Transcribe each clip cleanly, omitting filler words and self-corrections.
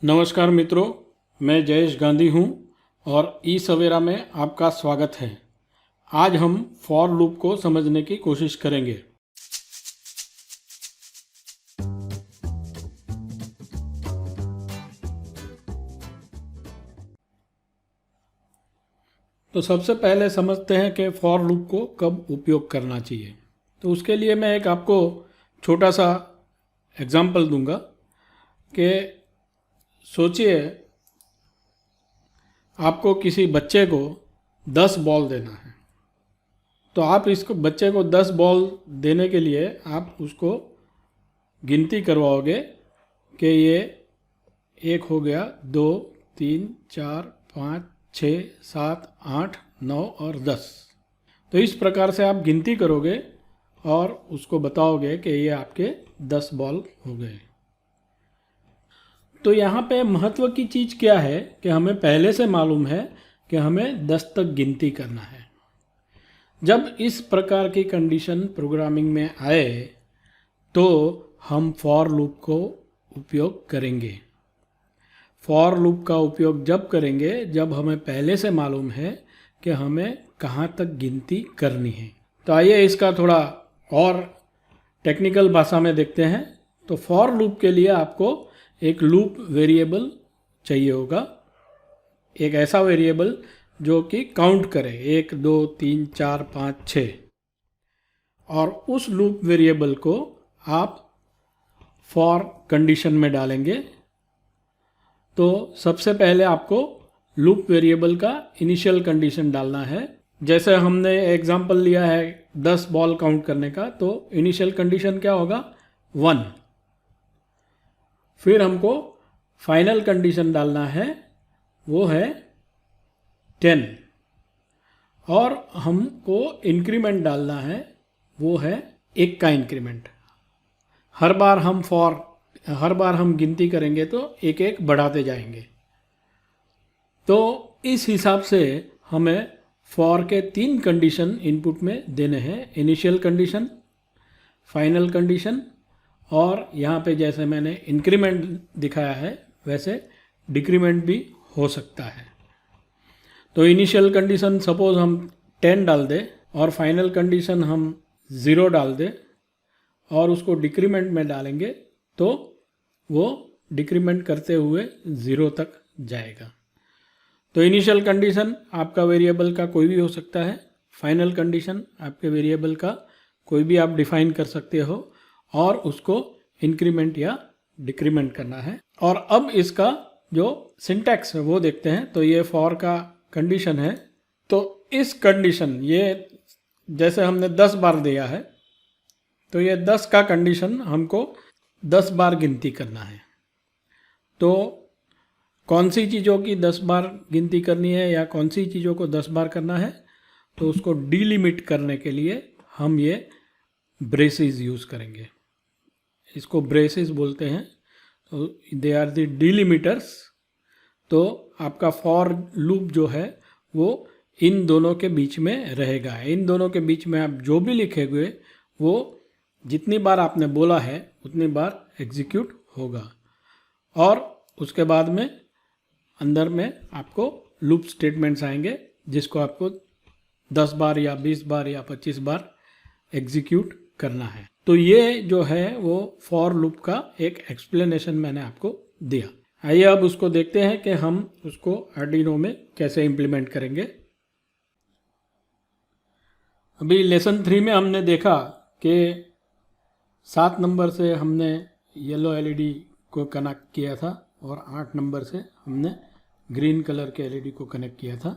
नमस्कार मित्रों, मैं जयेश गांधी हूं और ई सवेरा में आपका स्वागत है। आज हम फॉर लूप को समझने की कोशिश करेंगे। तो सबसे पहले समझते हैं कि फॉर लूप को कब उपयोग करना चाहिए। तो उसके लिए मैं एक आपको छोटा सा एग्जाम्पल दूंगा कि सोचिए आपको किसी बच्चे को 10 बॉल देना है। तो आप इसको बच्चे को 10 बॉल देने के लिए आप उसको गिनती करवाओगे कि ये 1 हो गया, 2, 3, 4, 5, 6, 7, 8, 9 और 10। तो इस प्रकार से आप गिनती करोगे और उसको बताओगे कि ये आपके 10 बॉल हो गए। तो यहाँ पे महत्व की चीज़ क्या है कि हमें पहले से मालूम है कि हमें 10 तक गिनती करना है। जब इस प्रकार की कंडीशन प्रोग्रामिंग में आए तो हम फॉर लूप को उपयोग करेंगे। फॉर लूप का उपयोग जब करेंगे जब हमें पहले से मालूम है कि हमें कहाँ तक गिनती करनी है। तो आइए इसका थोड़ा और टेक्निकल भाषा में देखते हैं। तो फॉर लूप के लिए आपको एक लूप वेरिएबल चाहिए होगा, एक ऐसा वेरिएबल जो कि काउंट करे 1, 2, 3, 4, 5, 6। और उस लूप वेरिएबल को आप फॉर कंडीशन में डालेंगे। तो सबसे पहले आपको लूप वेरिएबल का इनिशियल कंडीशन डालना है। जैसे हमने एग्जांपल लिया है 10 बॉल काउंट करने का, तो इनिशियल कंडीशन क्या होगा? 1। फिर हमको फाइनल कंडीशन डालना है, वो है 10। और हमको इंक्रीमेंट डालना है, वो है 1 का इंक्रीमेंट। हर बार हम गिनती करेंगे तो 1-1 बढ़ाते जाएंगे। तो इस हिसाब से हमें फॉर के 3 कंडीशन इनपुट में देने हैं, इनिशियल कंडीशन, फाइनल कंडीशन और यहाँ पे जैसे मैंने इंक्रीमेंट दिखाया है वैसे डिक्रीमेंट भी हो सकता है। तो इनिशियल कंडीशन सपोज हम 10 डाल दें और फाइनल कंडीशन हम 0 डाल दें और उसको डिक्रीमेंट में डालेंगे तो वो डिक्रीमेंट करते हुए 0 तक जाएगा। तो इनिशियल कंडीशन आपका वेरिएबल का कोई भी हो सकता है, फाइनल कंडीशन आपके वेरिएबल का कोई भी आप डिफाइन कर सकते हो और उसको इंक्रीमेंट या डिक्रीमेंट करना है। और अब इसका जो सिंटैक्स है वो देखते हैं। तो ये फॉर का कंडीशन है। तो इस कंडीशन, ये जैसे हमने 10 बार दिया है तो ये 10 का कंडीशन हमको 10 बार गिनती करना है। तो कौन सी चीज़ों की 10 बार गिनती करनी है या कौन सी चीज़ों को 10 बार करना है, तो उसको डीलिमिट करने के लिए हम ये ब्रेसेस यूज़ करेंगे। इसको ब्रेसेस बोलते हैं। तो दे आर द डिलिमिटर्स। तो आपका फॉर लूप जो है वो इन दोनों के बीच में रहेगा। इन दोनों के बीच में आप जो भी लिखे हुए वो जितनी बार आपने बोला है उतनी बार एग्जीक्यूट होगा। और उसके बाद में अंदर में आपको लूप स्टेटमेंट्स आएंगे जिसको आपको 10 बार या 20 बार या 25 बार एग्जीक्यूट करना है। तो ये जो है वो फॉर लूप का एक एक्सप्लेनेशन मैंने आपको दिया। आइए अब उसको देखते हैं कि हम उसको आर्डिनो में कैसे इम्प्लीमेंट करेंगे। अभी लेसन 3 में हमने देखा कि 7 नंबर से हमने येलो एलईडी को कनेक्ट किया था और 8 नंबर से हमने ग्रीन कलर के एलईडी को कनेक्ट किया था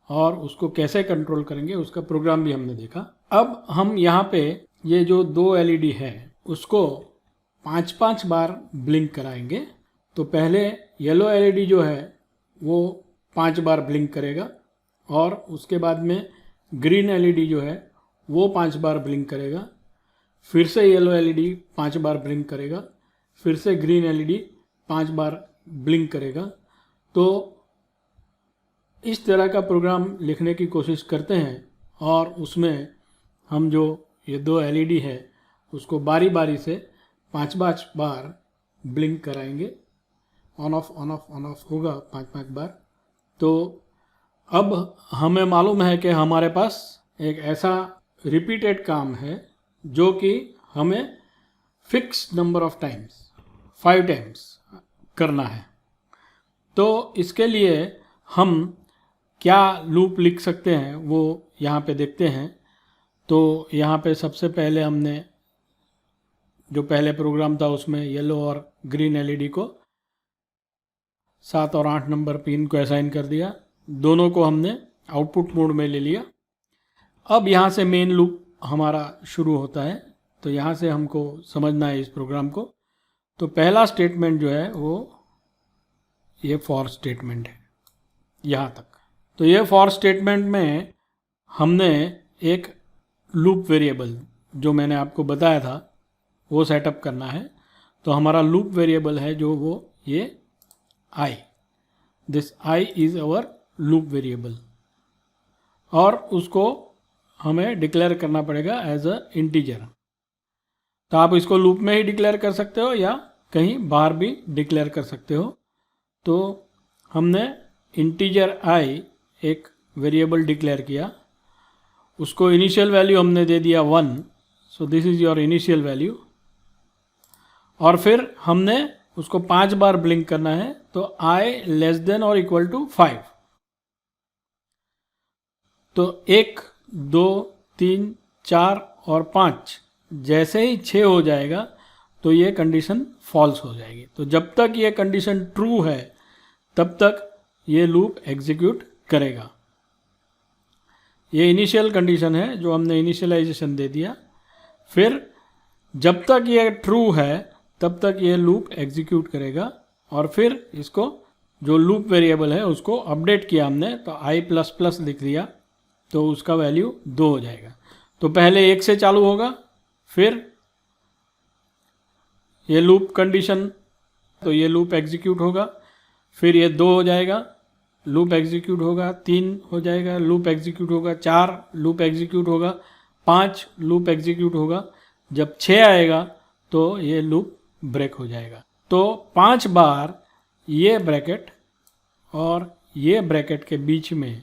और उसको कैसे कंट्रोल करेंगे उसका प्रोग्राम भी हमने देखा। अब हम यहाँ पे ये जो 2 एलईडी है उसको 5-5 बार ब्लिंक कराएंगे। तो पहले येलो एलईडी जो है वो 5 बार ब्लिंक करेगा और उसके बाद में ग्रीन एलईडी जो है वो 5 बार ब्लिंक करेगा। फिर से येलो एलईडी 5 बार ब्लिंक करेगा, फिर से ग्रीन एलईडी 5 बार ब्लिंक करेगा। तो इस तरह का प्रोग्राम लिखने की कोशिश करते हैं और उसमें हम जो ये 2 एलईडी है उसको बारी बारी से 5-5 बार ब्लिंक कराएंगे ऑन ऑफ होगा 5 बार। तो अब हमें मालूम है कि हमारे पास एक ऐसा रिपीटेड काम है जो कि हमें fix number of times 5 times करना है। तो इसके लिए हम क्या लूप लिख सकते हैं वो यहाँ पे देखते हैं। तो यहाँ पे सबसे पहले हमने जो पहले प्रोग्राम था उसमें येलो और ग्रीन एलईडी को 7 और 8 नंबर पिन को असाइन कर दिया, दोनों को हमने आउटपुट मोड में ले लिया। अब यहाँ से मेन लूप हमारा शुरू होता है। तो यहाँ से हमको समझना है इस प्रोग्राम को। तो पहला स्टेटमेंट जो है वो ये फॉर स्टेटमेंट है यहाँ तक। तो ये फॉर स्टेटमेंट में हमने एक लूप वेरिएबल जो मैंने आपको बताया था वो सेटअप करना है। तो हमारा लूप वेरिएबल है जो वो ये I, this I is our loop variable, और उसको हमें डिक्लेयर करना पड़ेगा एज अ इंटीजर। तो आप इसको लूप में ही डिक्लेयर कर सकते हो या कहीं बाहर भी डिक्लेयर कर सकते हो। तो हमने इंटीजर आई एक वेरिएबल डिक्लेयर किया, उसको इनिशियल वैल्यू हमने दे दिया 1, so this is your initial value. और फिर हमने उसको 5 बार ब्लिंक करना है, तो आई लेस देन और इक्वल टू 5। तो 1, 2, 3, 4 और 5 जैसे ही 6 हो जाएगा तो ये कंडीशन फॉल्स हो जाएगी। तो जब तक ये कंडीशन ट्रू है तब तक ये लूप एग्जीक्यूट करेगा। ये इनिशियल कंडीशन है जो हमने इनिशियलाइजेशन दे दिया। फिर जब तक ये ट्रू है तब तक ये लूप एग्जीक्यूट करेगा, और फिर इसको जो लूप वेरिएबल है उसको अपडेट किया हमने, तो i++ लिख दिया, तो उसका वैल्यू 2 हो जाएगा। तो पहले 1 से चालू होगा, फिर ये लूप कंडीशन, तो ये लूप एग्जीक्यूट होगा, फिर ये 2 हो जाएगा, लूप एग्जीक्यूट होगा, 3 हो जाएगा, लूप एग्जीक्यूट होगा, 4 लूप एग्जीक्यूट होगा, 5 लूप एग्जीक्यूट होगा। जब 6 आएगा तो ये लूप ब्रेक हो जाएगा। तो 5 बार ये ब्रैकेट और ये ब्रैकेट के बीच में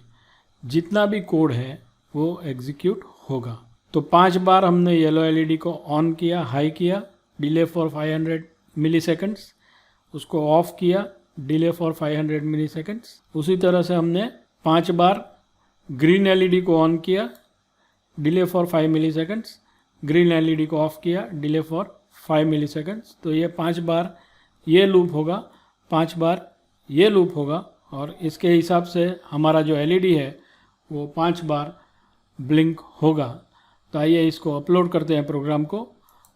जितना भी कोड है वो एग्जीक्यूट होगा। तो 5 बार हमने येलो एलईडी को ऑन किया, हाई किया, डिले फॉर 500 मिली सेकेंड्स, उसको ऑफ किया, डिले फॉर 500 मिली सेकेंड्स। उसी तरह से हमने 5 बार ग्रीन एलईडी को ऑन किया, delay for 5 milliseconds, green LED को ऑफ किया, डिले फॉर 5 मिली सेकेंड्स। तो ये 5 बार ये लूप होगा, 5 बार ये लूप होगा, और इसके हिसाब से हमारा जो एलईडी है वो 5 बार ब्लिंक होगा। तो आइए इसको अपलोड करते हैं प्रोग्राम को,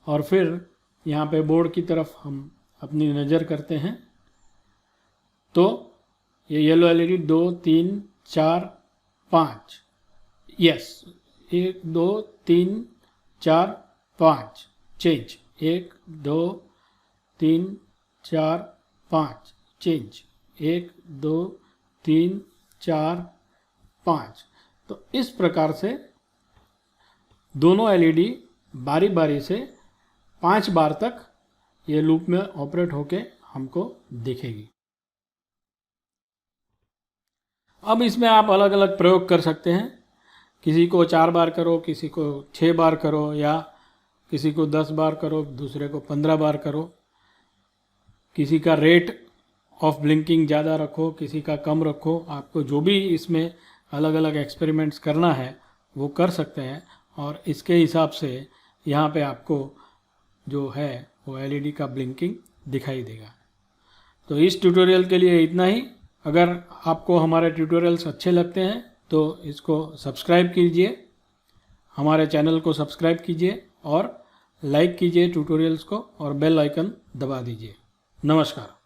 और फिर यहाँ पे बोर्ड की तरफ हम अपनी नज़र करते हैं। तो ये yellow LED 2, 3, 4, 5, yes, 1, 2, 3, 4, 5 change, 1, 2, 3, 4, 5 change, 1, 2, 3, 4, 5। तो इस प्रकार से दोनों एलईडी बारी बारी से 5 बार तक ये लूप में ऑपरेट होके हमको दिखेगी। अब इसमें आप अलग अलग प्रयोग कर सकते हैं, किसी को 4 बार करो, किसी को 6 बार करो, या किसी को 10 बार करो, दूसरे को 15 बार करो। किसी का रेट ऑफ ब्लिंकिंग ज़्यादा रखो, किसी का कम रखो। आपको जो भी इसमें अलग अलग एक्सपेरिमेंट्स करना है वो कर सकते हैं, और इसके हिसाब से यहाँ पे आपको जो है वो एलईडी का ब्लिंकिंग दिखाई देगा। तो इस ट्यूटोरियल के लिए इतना ही। अगर आपको हमारे ट्यूटोरियल्स अच्छे लगते हैं तो इसको सब्सक्राइब कीजिए, हमारे चैनल को सब्सक्राइब कीजिए और लाइक कीजिए ट्यूटोरियल्स को, और बेल आइकन दबा दीजिए। नमस्कार।